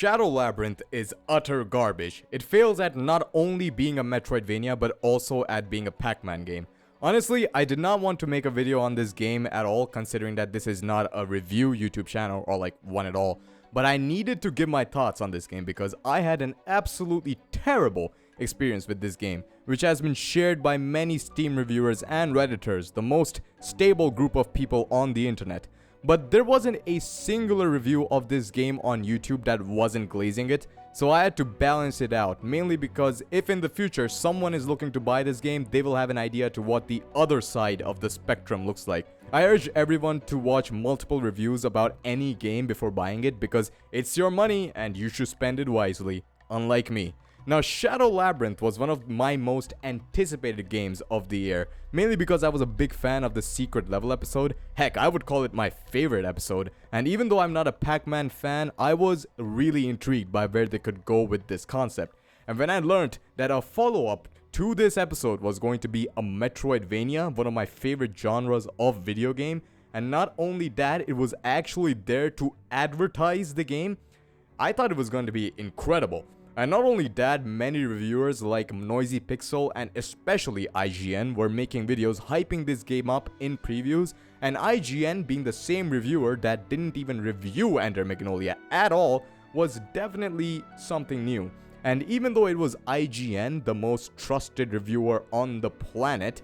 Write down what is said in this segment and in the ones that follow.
Shadow Labyrinth is utter garbage. It fails at not only being a Metroidvania but also at being a Pac-Man game. Honestly, I did not want to make a video on this game at all, considering that this is not a review YouTube channel or like one at all. But I needed to give my thoughts on this game because I had an absolutely terrible experience with this game, which has been shared by many Steam reviewers and Redditors, the most stable group of people on the internet. But there wasn't a singular review of this game on YouTube that wasn't glazing it, so I had to balance it out, mainly because if in the future someone is looking to buy this game, they will have an idea to what the other side of the spectrum looks like. I urge everyone to watch multiple reviews about any game before buying it because it's your money and you should spend it wisely, unlike me. Now, Shadow Labyrinth was one of my most anticipated games of the year, mainly because I was a big fan of the secret level episode. Heck, I would call it my favorite episode, and even though I'm not a Pac-Man fan, I was really intrigued by where they could go with this concept. And when I learned that a follow-up to this episode was going to be a Metroidvania, one of my favorite genres of video game, and not only that, it was actually there to advertise the game, I thought it was going to be incredible. And not only that, many reviewers like Noisy Pixel and especially IGN were making videos hyping this game up in previews, and IGN, being the same reviewer that didn't even review Enter Magnolia at all, was definitely something new. And even though it was IGN, the most trusted reviewer on the planet,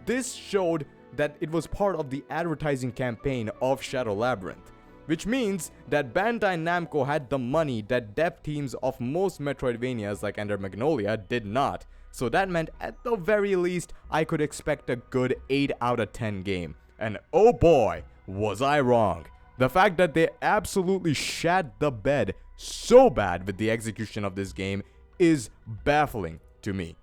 this showed that it was part of the advertising campaign of Shadow Labyrinth. Which means that Bandai Namco had the money that dev teams of most Metroidvanias like Enter Magnolia did not. So that meant at the very least, I could expect a good 8 out of 10 game. And oh boy, was I wrong. The fact that they absolutely shat the bed so bad with the execution of this game is baffling to me.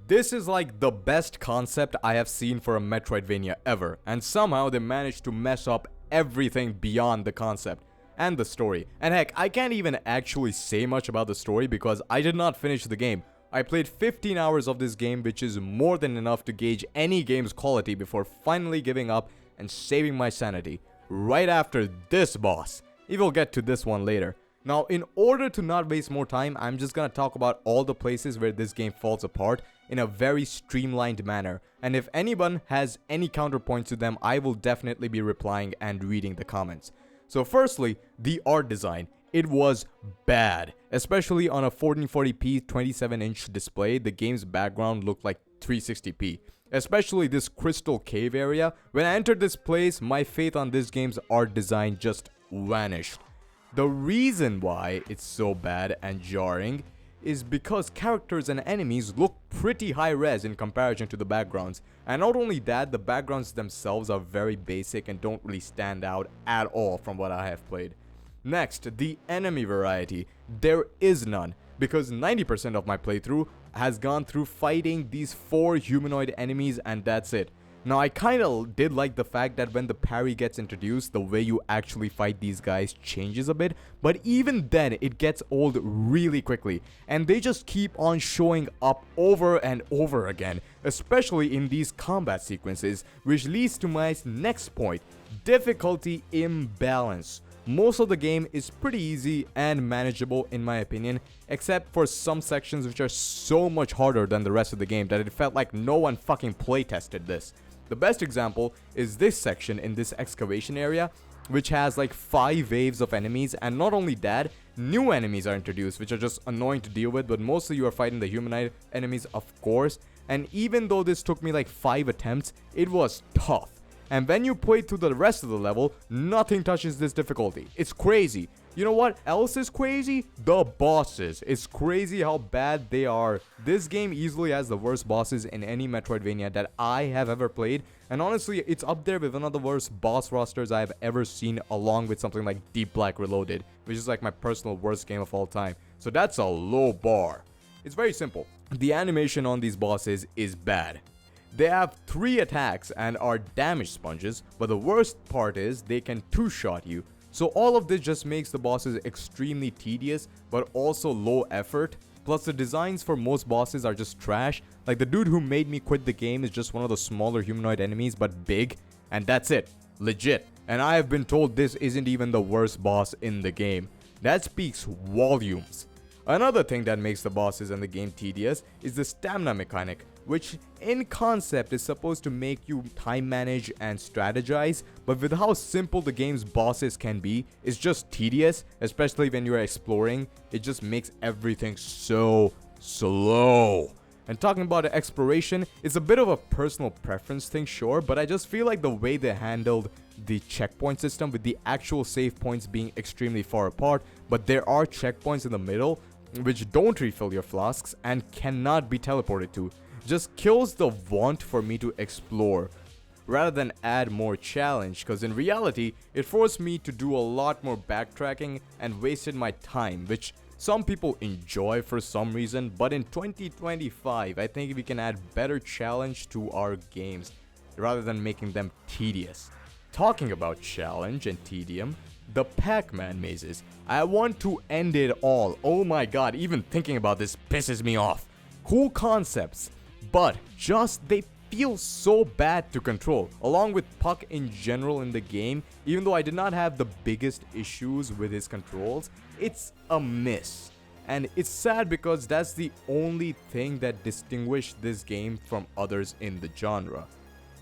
This is like the best concept I have seen for a Metroidvania ever, and somehow they managed to mess up everything beyond the concept and the story. And heck, I can't even actually say much about the story because I did not finish the game. I played 15 hours of this game, which is more than enough to gauge any game's quality before finally giving up and saving my sanity right after this boss. We'll get to this one later. Now, in order to not waste more time, I'm just gonna talk about all the places where this game falls apart in a very streamlined manner, and if anyone has any counterpoints to them, I will definitely be replying and reading the comments. So firstly, the art design. It was bad, especially on a 1440p 27-inch display. The game's background looked like 360p, especially this crystal cave area. When I entered this place, my faith on this game's art design just vanished. The reason why it's so bad and jarring is because characters and enemies look pretty high res in comparison to the backgrounds. And not only that, the backgrounds themselves are very basic and don't really stand out at all from what I have played. Next, the enemy variety. There is none, because 90% of my playthrough has gone through fighting these 4 humanoid enemies and that's it. Now, I kinda did like the fact that when the parry gets introduced, the way you actually fight these guys changes a bit, but even then, it gets old really quickly, and they just keep on showing up over and over again, especially in these combat sequences, which leads to my next point, difficulty imbalance. Most of the game is pretty easy and manageable in my opinion, except for some sections which are so much harder than the rest of the game that it felt like no one fucking playtested this. The best example is this section in this excavation area, which has like 5 waves of enemies, and not only that, new enemies are introduced which are just annoying to deal with, but mostly you are fighting the humanoid enemies, of course, and even though this took me like 5 attempts, it was tough. And when you play through the rest of the level, nothing touches this difficulty. It's crazy. You know what else is crazy? The bosses. It's crazy how bad they are. This game easily has the worst bosses in any Metroidvania that I have ever played. And honestly, it's up there with one of the worst boss rosters I have ever seen, along with something like Deep Black Reloaded, which is like my personal worst game of all time. So that's a low bar. It's very simple. The animation on these bosses is bad. They have 3 attacks and are damage sponges, but the worst part is they can 2-shot you. So all of this just makes the bosses extremely tedious, but also low effort. Plus the designs for most bosses are just trash. Like the dude who made me quit the game is just one of the smaller humanoid enemies, but big, and that's it. Legit. And I have been told this isn't even the worst boss in the game. That speaks volumes. Another thing that makes the bosses in the game tedious is the stamina mechanic, which in concept is supposed to make you time manage and strategize, but with how simple the game's bosses can be, it's just tedious, especially when you're exploring. It just makes everything so slow. And talking about the exploration, it's a bit of a personal preference thing, sure, but I just feel like the way they handled the checkpoint system with the actual save points being extremely far apart, but there are checkpoints in the middle which don't refill your flasks and cannot be teleported to, just kills the want for me to explore rather than add more challenge, because in reality it forced me to do a lot more backtracking and wasted my time, which some people enjoy for some reason. But in 2025 I think we can add better challenge to our games rather than making them tedious. Talking about challenge and tedium, the Pac-Man mazes. I want to end it all. Oh my god, even thinking about this pisses me off. Cool concepts, but just they feel so bad to control, along with Puck in general in the game. Even though I did not have the biggest issues with his controls, it's a miss. And it's sad because that's the only thing that distinguished this game from others in the genre.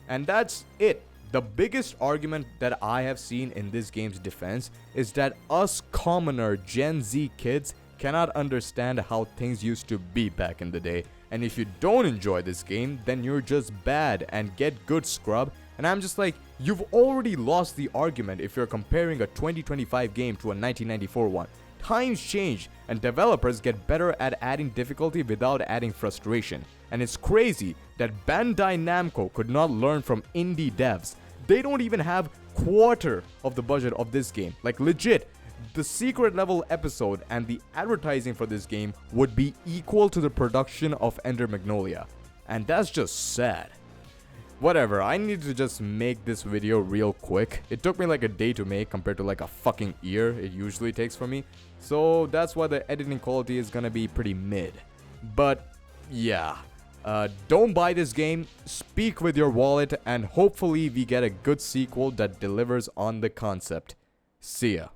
And that's it. The biggest argument that I have seen in this game's defense is that us commoner Gen Z kids cannot understand how things used to be back in the day. And if you don't enjoy this game, then you're just bad and get good, scrub. And I'm just like, you've already lost the argument if you're comparing a 2025 game to a 1994 one. Times change and developers get better at adding difficulty without adding frustration. And it's crazy that Bandai Namco could not learn from indie devs. They don't even have quarter of the budget of this game. Like legit, the secret level episode and the advertising for this game would be equal to the production of Ender Magnolia. And that's just sad. Whatever, I need to just make this video real quick. It took me like a day to make compared to like a fucking year it usually takes for me. So that's why the editing quality is gonna be pretty mid. But yeah, don't buy this game, speak with your wallet, and hopefully we get a good sequel that delivers on the concept. See ya.